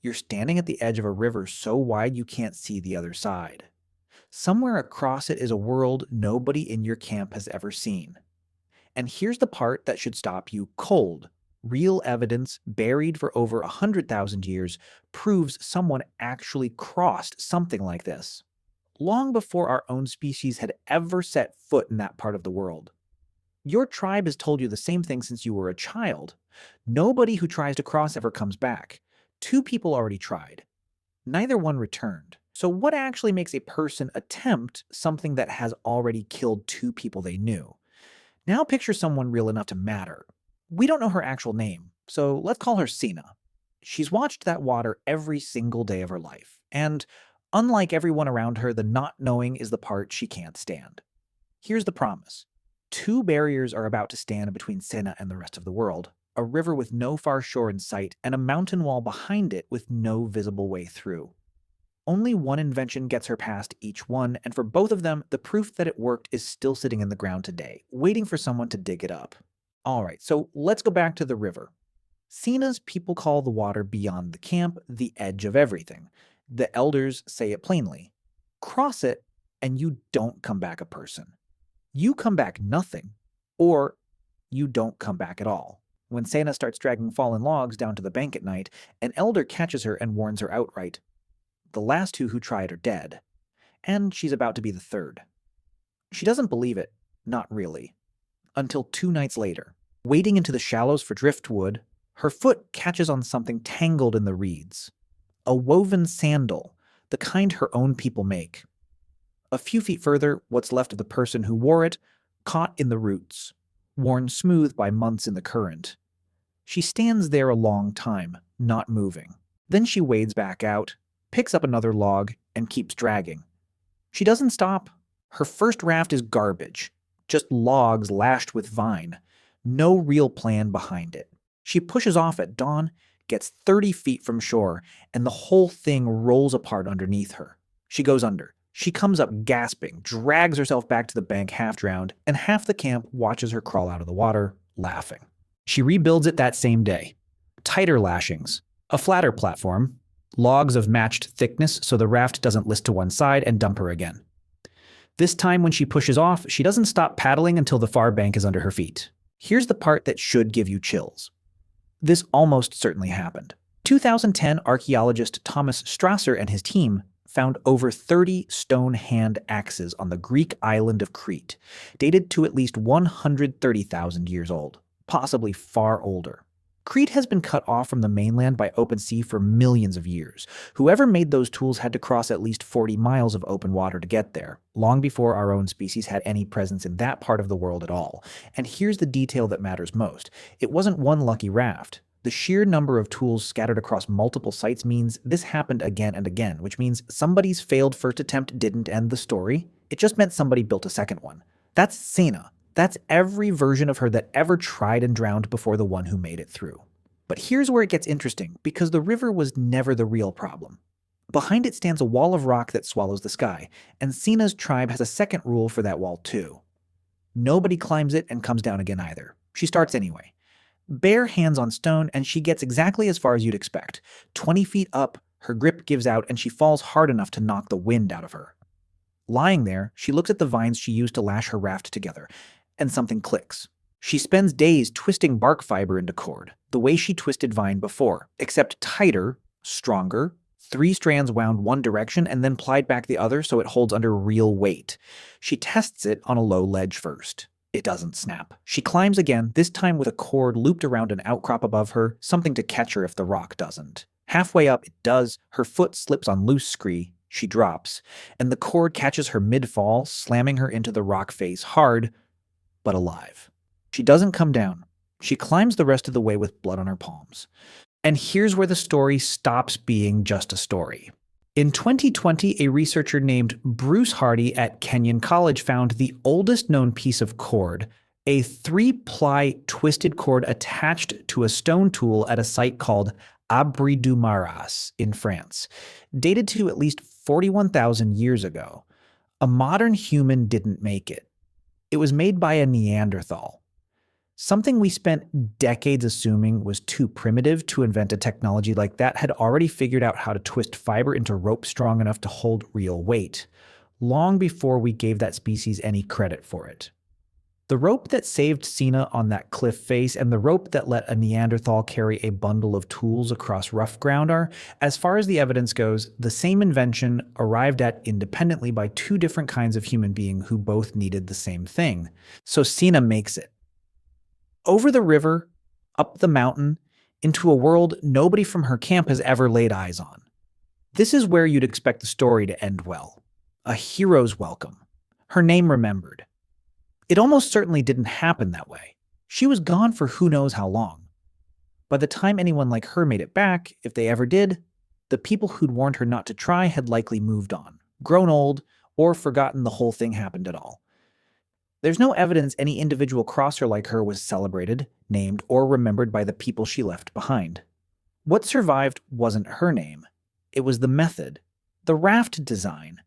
You're standing at the edge of a river so wide you can't see the other side. Somewhere across it is a world nobody in your camp has ever seen. And here's the part that should stop you cold. Real evidence, buried for over 100,000 years, proves someone actually crossed something like this, long before our own species had ever set foot in that part of the world. Your tribe has told you the same thing since you were a child. Nobody who tries to cross ever comes back. Two people already tried. Neither one returned. So what actually makes a person attempt something that has already killed two people they knew? Now picture someone real enough to matter. We don't know her actual name, so let's call her Sena. She's watched that water every single day of her life, and unlike everyone around her, the not knowing is the part she can't stand. Here's the promise. Two barriers are about to stand between Sena and the rest of the world, a river with no far shore in sight and a mountain wall behind it with no visible way through. Only one invention gets her past each one, and for both of them, the proof that it worked is still sitting in the ground today, waiting for someone to dig it up. Alright, so let's go back to the river. Sena's people call the water beyond the camp the edge of everything. The elders say it plainly. Cross it, and you don't come back a person. You come back nothing, or you don't come back at all. When Sena starts dragging fallen logs down to the bank at night, an elder catches her and warns her outright. The last two who tried are dead, and she's about to be the third. She doesn't believe it, not really, until 2 nights later. Wading into the shallows for driftwood, her foot catches on something tangled in the reeds. A woven sandal, the kind her own people make. A few feet further, what's left of the person who wore it, caught in the roots, worn smooth by months in the current. She stands there a long time, not moving. Then she wades back out, picks up another log, and keeps dragging. She doesn't stop. Her first raft is garbage, just logs lashed with vine. No real plan behind it. She pushes off at dawn, gets 30 feet from shore, and the whole thing rolls apart underneath her. She goes under. She comes up gasping, drags herself back to the bank half-drowned, and half the camp watches her crawl out of the water, laughing. She rebuilds it that same day. Tighter lashings, a flatter platform, logs of matched thickness so the raft doesn't list to one side and dump her again. This time when she pushes off, she doesn't stop paddling until the far bank is under her feet. Here's the part that should give you chills. This almost certainly happened. 2010 archaeologist Thomas Strasser and his team found over 30 stone hand axes on the Greek island of Crete, dated to at least 130,000 years old, possibly far older. Crete has been cut off from the mainland by open sea for millions of years. Whoever made those tools had to cross at least 40 miles of open water to get there, long before our own species had any presence in that part of the world at all. And here's the detail that matters most. It wasn't one lucky raft. The sheer number of tools scattered across multiple sites means this happened again and again, which means somebody's failed first attempt didn't end the story. It just meant somebody built a second one. That's Sena. That's every version of her that ever tried and drowned before the one who made it through. But here's where it gets interesting, because the river was never the real problem. Behind it stands a wall of rock that swallows the sky, and Sena's tribe has a second rule for that wall too. Nobody climbs it and comes down again either. She starts anyway. Bare hands on stone, and she gets exactly as far as you'd expect. 20 feet up, her grip gives out, and she falls hard enough to knock the wind out of her. Lying there, she looks at the vines she used to lash her raft together, and something clicks. She spends days twisting bark fiber into cord, the way she twisted vine before, except tighter, stronger, 3 strands wound one direction and then plied back the other so it holds under real weight. She tests it on a low ledge first. It doesn't snap. She climbs again, this time with a cord looped around an outcrop above her, something to catch her if the rock doesn't. Halfway up, it does. Her foot slips on loose scree. She drops, and the cord catches her mid-fall, slamming her into the rock face hard, but alive. She doesn't come down. She climbs the rest of the way with blood on her palms. And here's where the story stops being just a story. In 2020, a researcher named Bruce Hardy at Kenyon College found the oldest known piece of cord, a 3-ply twisted cord attached to a stone tool at a site called Abri du Maras in France, dated to at least 41,000 years ago. A modern human didn't make it. It was made by a Neanderthal. Something we spent decades assuming was too primitive to invent a technology like that had already figured out how to twist fiber into rope strong enough to hold real weight, long before we gave that species any credit for it. The rope that saved Sena on that cliff face and the rope that let a Neanderthal carry a bundle of tools across rough ground are, as far as the evidence goes, the same invention arrived at independently by two different kinds of human being who both needed the same thing. So Sena makes it. Over the river, up the mountain, into a world nobody from her camp has ever laid eyes on. This is where you'd expect the story to end well. A hero's welcome. Her name remembered. It almost certainly didn't happen that way. She was gone for who knows how long. By the time anyone like her made it back, if they ever did, the people who'd warned her not to try had likely moved on, grown old, or forgotten the whole thing happened at all. There's no evidence any individual crosser like her was celebrated, named, or remembered by the people she left behind. What survived wasn't her name. It was the method, the raft design,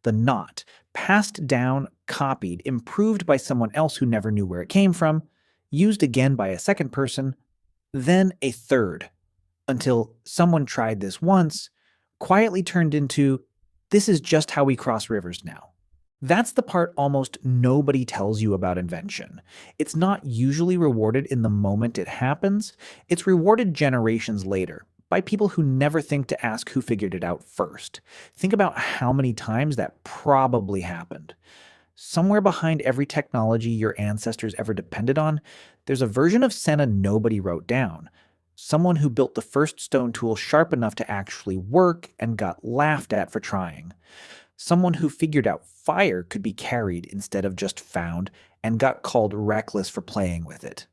the knot, passed down, copied, improved by someone else who never knew where it came from, used again by a second person, then a third, until someone tried this once, quietly turned into, this is just how we cross rivers now. That's the part almost nobody tells you about invention. It's not usually rewarded in the moment it happens, it's rewarded generations later, by people who never think to ask who figured it out first. Think about how many times that probably happened. Somewhere behind every technology your ancestors ever depended on, there's a version of Sena nobody wrote down. Someone who built the first stone tool sharp enough to actually work and got laughed at for trying. Someone who figured out fire could be carried instead of just found and got called reckless for playing with it.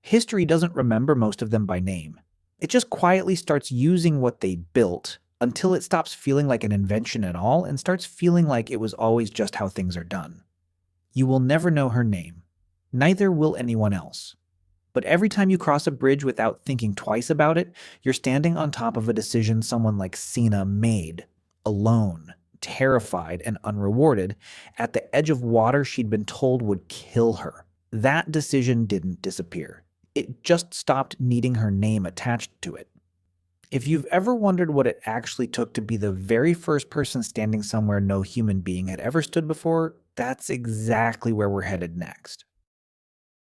History doesn't remember most of them by name. It just quietly starts using what they built until it stops feeling like an invention at all and starts feeling like it was always just how things are done. You will never know her name. Neither will anyone else. But every time you cross a bridge without thinking twice about it, you're standing on top of a decision someone like Sena made, alone, terrified and unrewarded, at the edge of water she'd been told would kill her. That decision didn't disappear. It just stopped needing her name attached to it. If you've ever wondered what it actually took to be the very first person standing somewhere no human being had ever stood before, that's exactly where we're headed next.